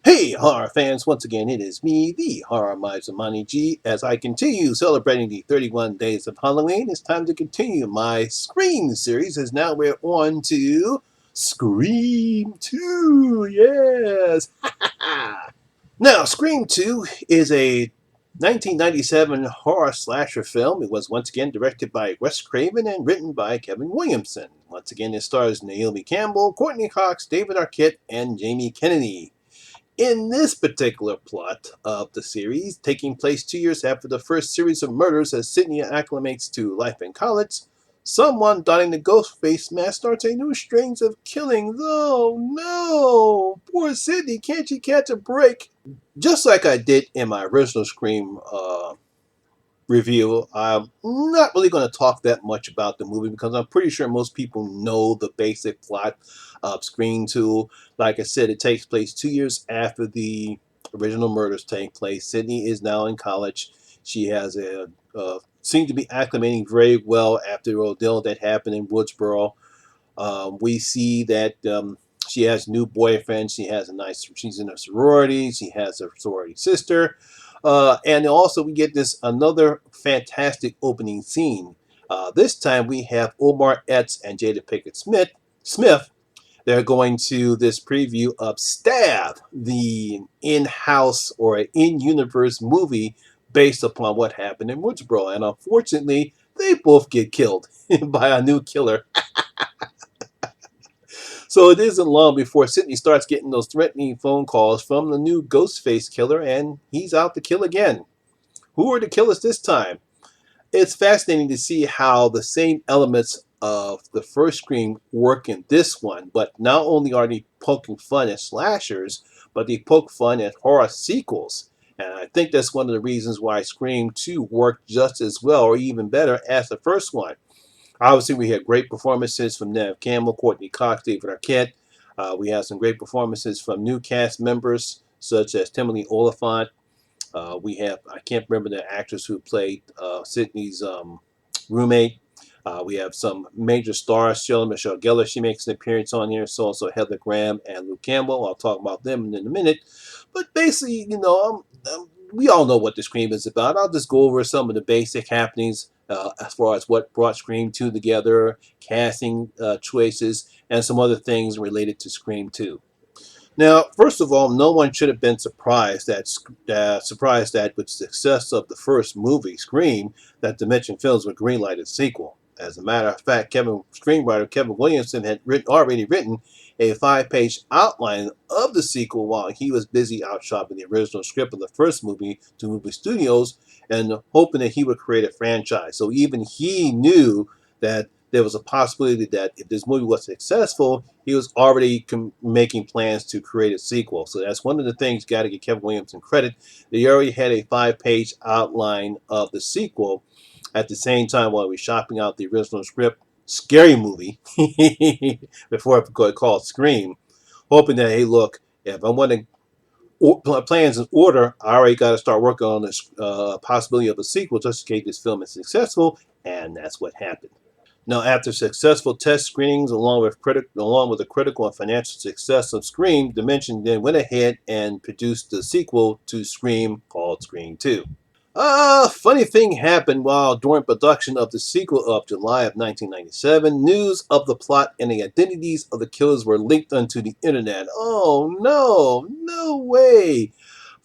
Hey, horror fans! Once again, it is me, the Horror Miser Monty G. As I continue celebrating the 31 days of Halloween, it's time to continue my Scream series, as now we're on to Scream 2. Yes! Now, Scream 2 is a 1997 horror slasher film. It was once again directed by Wes Craven and written by Kevin Williamson. Once again, it stars Naomi Campbell, Courtney Cox, David Arquette, and Jamie Kennedy. In this particular plot of the series, taking place 2 years after the first series of murders as Sydney acclimates to life in college, someone donning the ghost face mask starts a new string of killings. Oh no! Poor Sydney, can't she catch a break? Just like I did in my original Scream review, I'm not really going to talk that much about the movie because I'm pretty sure most people know the basic plot of Scream 2. Like I said, it takes place 2 years after the original murders take place. Sydney is now in college. She has seemed to be acclimating very well after the ordeal that happened in Woodsboro. We see that she has a new boyfriend. She's in a sorority. She has a sorority sister. And also we get this another fantastic opening scene. This time we have Omar Epps and Jada Pickett Smith. They're going to this preview of Stab, the in-house or in-universe movie based upon what happened in Woodsboro. And unfortunately, they both get killed by a new killer. So it isn't long before Sydney starts getting those threatening phone calls from the new Ghostface killer, and he's out to kill again. Who are the killers this time? It's fascinating to see how the same elements of the first Scream work in this one, but not only are they poking fun at slashers, but they poke fun at horror sequels. And I think that's one of the reasons why Scream 2 worked just as well or even better as the first one. Obviously, we had great performances from Nev Campbell, Courtney Cox, David Arquette. We had some great performances from new cast members such as Timothy Oliphant. I can't remember the actress who played Sydney's roommate. We have some major stars. Shirley Michelle Gellar, she makes an appearance on here. So also Heather Graham and Luke Campbell. I'll talk about them in a minute. But basically, we all know what the Scream is about. I'll just go over some of the basic happenings as far as what brought Scream 2 together, casting choices, and some other things related to Scream 2. Now, first of all, no one should have been surprised that with the success of the first movie, Scream, that Dimension Films would greenlight a sequel. As a matter of fact, screenwriter Kevin Williamson had already written a 5-page outline of the sequel while he was busy out shopping the original script of the first movie to movie studios and hoping that he would create a franchise. So even he knew that there was a possibility that if this movie was successful, he was already making plans to create a sequel. So that's one of the things you got to give Kevin Williamson credit. They already had a 5-page outline of the sequel at the same time while we were shopping out the original script, scary movie, before it got called Scream, hoping that, hey, look, if I want to plans in order, I already got to start working on this possibility of a sequel just in case this film is successful, and that's what happened. Now, after successful test screenings, along with the critical and financial success of Scream, Dimension then went ahead and produced the sequel to Scream called Scream 2. A funny thing happened while during production of the sequel of July of 1997. News of the plot and the identities of the killers were leaked onto the internet. Oh no, no way!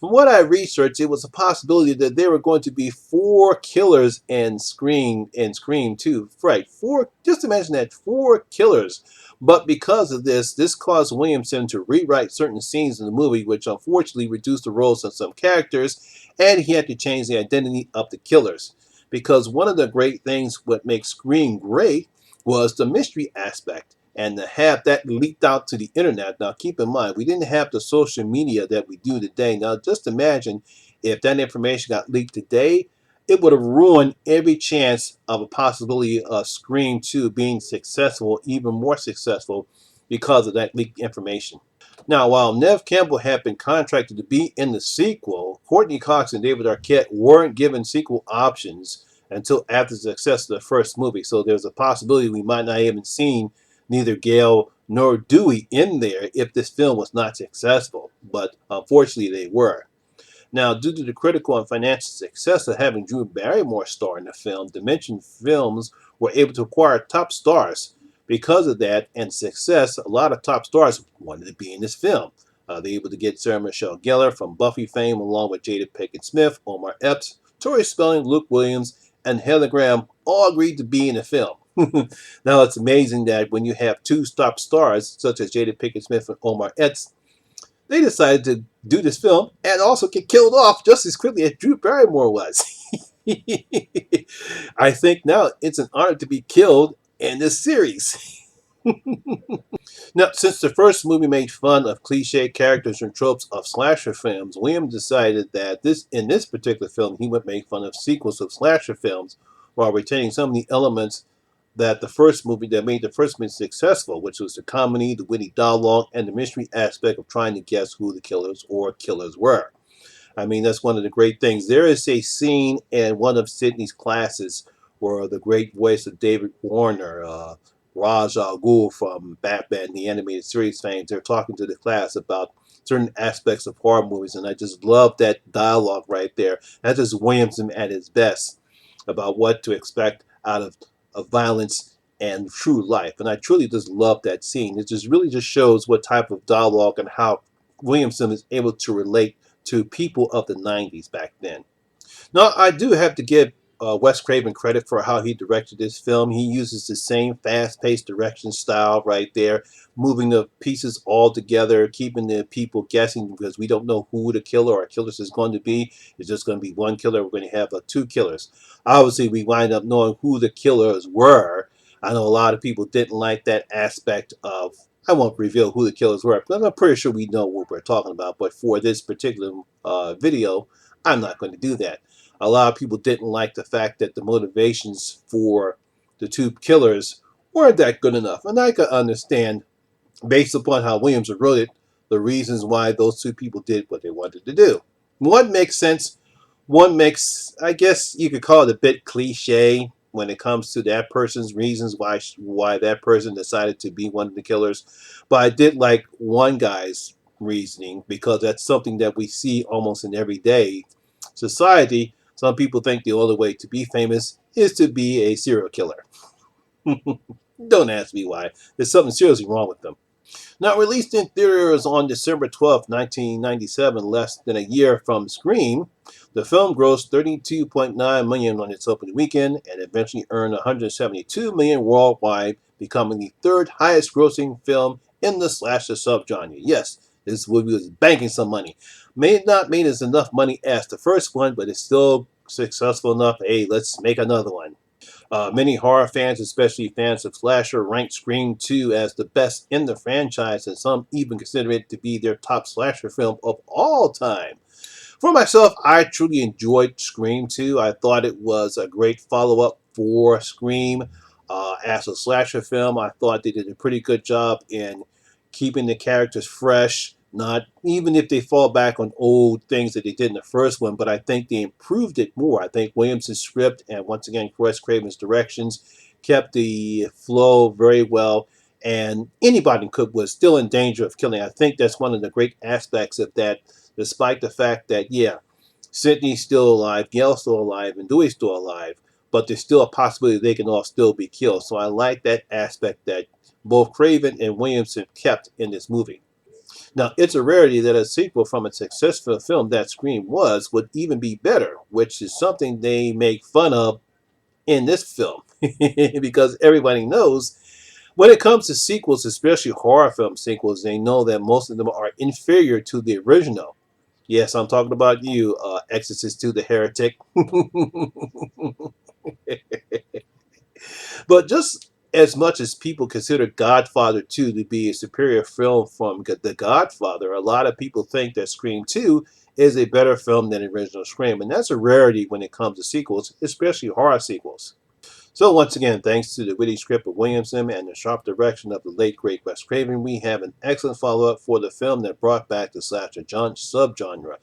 From what I researched, it was a possibility that there were going to be 4 killers in Scream 2. Right, four. Just imagine that, 4 killers. But because of this caused Williamson to rewrite certain scenes in the movie, which unfortunately reduced the roles of some characters, and he had to change the identity of the killers. Because one of the great things what makes Scream great was the mystery aspect, and to have that leaked out to the internet. Now, keep in mind, we didn't have the social media that we do today. Now, just imagine if that information got leaked today, it would have ruined every chance of a possibility of Scream 2 being successful, even more successful, because of that leaked information. Now, while Nev Campbell had been contracted to be in the sequel, Courtney Cox and David Arquette weren't given sequel options until after the success of the first movie. So there's a possibility we might not even seen neither Gail nor Dewey in there if this film was not successful. but unfortunately they were. Now, due to the critical and financial success of having Drew Barrymore star in the film, Dimension Films were able to acquire top stars. Because of that and success, a lot of top stars wanted to be in this film. They were able to get Sarah Michelle Gellar from Buffy fame, along with Jada Pinkett Smith, Omar Epps, Tori Spelling, Luke Williams, and Heather Graham all agreed to be in the film. Now, it's amazing that when you have two top stars, such as Jada Pinkett Smith and Omar Epps, they decided to do this film and also get killed off just as quickly as Drew Barrymore was. I think now it's an honor to be killed in this series. Now, since the first movie made fun of cliche characters and tropes of slasher films, Williams decided that in this particular film he would make fun of sequels of slasher films while retaining some of the elements that made the first movie successful, which was the comedy, the witty dialogue, and the mystery aspect of trying to guess who the killers or killers were. I mean, that's one of the great things. There is a scene in one of Sydney's classes where the great voice of David Warner, Raj Al Ghul from Batman, the animated series fans, they're talking to the class about certain aspects of horror movies, and I just love that dialogue right there. That's just Williamson at his best about what to expect out of violence and true life. And I truly just love that scene. It just really just shows what type of dialogue and how Williamson is able to relate to people of the 90s back then. Now, I do have to give Wes Craven credit for how he directed this film. He uses the same fast-paced direction style right there, moving the pieces all together, keeping the people guessing because we don't know who the killer or killers is going to be. It's just going to be one killer. We're going to have two killers. Obviously, we wind up knowing who the killers were. I know a lot of people didn't like that aspect of I won't reveal who the killers were, but I'm pretty sure we know what we're talking about. But for this particular video, I'm not going to do that. A lot of people didn't like the fact that the motivations for the two killers weren't that good enough. And I could understand, based upon how Williams wrote it, the reasons why those two people did what they wanted to do. One makes sense. One makes, I guess you could call it a bit cliche when it comes to that person's reasons why that person decided to be one of the killers. But I did like one guy's reasoning because that's something that we see almost in everyday society. Some people think the only way to be famous is to be a serial killer. Don't ask me why. There's something seriously wrong with them. Now, released in theaters on December 12, 1997, less than a year from Scream, the film grossed $32.9 million on its opening weekend and eventually earned $172 million worldwide, becoming the third highest grossing film in the slasher subgenre. Yes, this movie was banking some money. May not made as enough money as the first one, but it's still successful enough. Hey, let's make another one. Many horror fans, especially fans of slasher, ranked Scream 2 as the best in the franchise, and some even consider it to be their top slasher film of all time. For myself, I truly enjoyed Scream 2. I thought it was a great follow up for Scream. As a slasher film, I thought they did a pretty good job in keeping the characters fresh, not even if they fall back on old things that they did in the first one, but I think they improved it more. I think Williams' script and once again Wes Craven's directions kept the flow very well, and anybody could was still in danger of killing. I think that's one of the great aspects of that, despite the fact that yeah, Sydney's still alive, Gail's still alive, and Dewey's still alive, but there's still a possibility they can all still be killed. So I like that aspect that both Craven and Williamson kept in this movie. Now, it's a rarity that a sequel from a successful film that Scream was would even be better, which is something they make fun of in this film. Because everybody knows when it comes to sequels, especially horror film sequels, they know that most of them are inferior to the original. Yes, I'm talking about you, Exorcist 2 the Heretic. But just as much as people consider Godfather 2 to be a superior film from The Godfather, a lot of people think that Scream 2 is a better film than the original Scream. And that's a rarity when it comes to sequels, especially horror sequels. So once again, thanks to the witty script of Williamson and the sharp direction of the late great Wes Craven, we have an excellent follow-up for the film that brought back the slasher subgenre.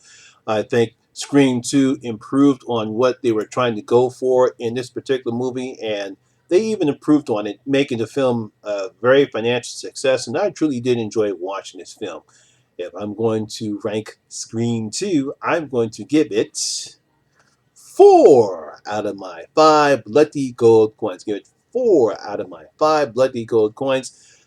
I think Scream 2 improved on what they were trying to go for in this particular movie, and they even improved on it, making the film a very financial success. And I truly did enjoy watching this film. If I'm going to rank Scream 2, I'm going to give it 4 out of my 5 bloody gold coins. Give it 4 out of my 5 bloody gold coins.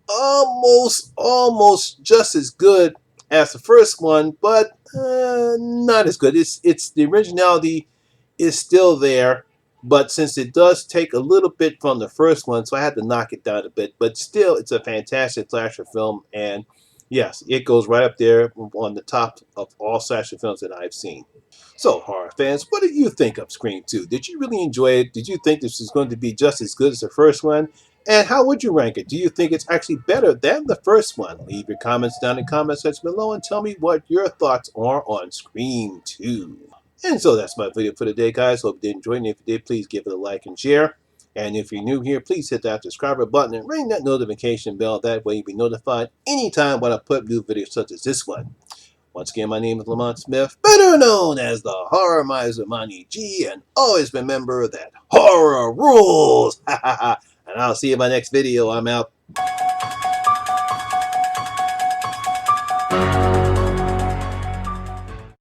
Almost just as good as the first one, but not as good. It's the originality is still there, but since it does take a little bit from the first one, so I had to knock it down a bit. But still, it's a fantastic slasher film, and yes, it goes right up there on the top of all slasher films that I've seen. So, horror fans, what did you think of Scream 2? Did you really enjoy it? Did you think this was going to be just as good as the first one? And how would you rank it? Do you think it's actually better than the first one? Leave your comments down in the comment section below and tell me what your thoughts are on Scream 2. And so that's my video for today, guys. Hope you did enjoy it. And if you did, please give it a like and share. And if you're new here, please hit that subscriber button and ring that notification bell. That way you'll be notified anytime when I put new videos such as this one. Once again, my name is Lamont Smith, better known as the Horror Miser Monty G, and always remember that horror rules! And I'll see you in my next video. I'm out.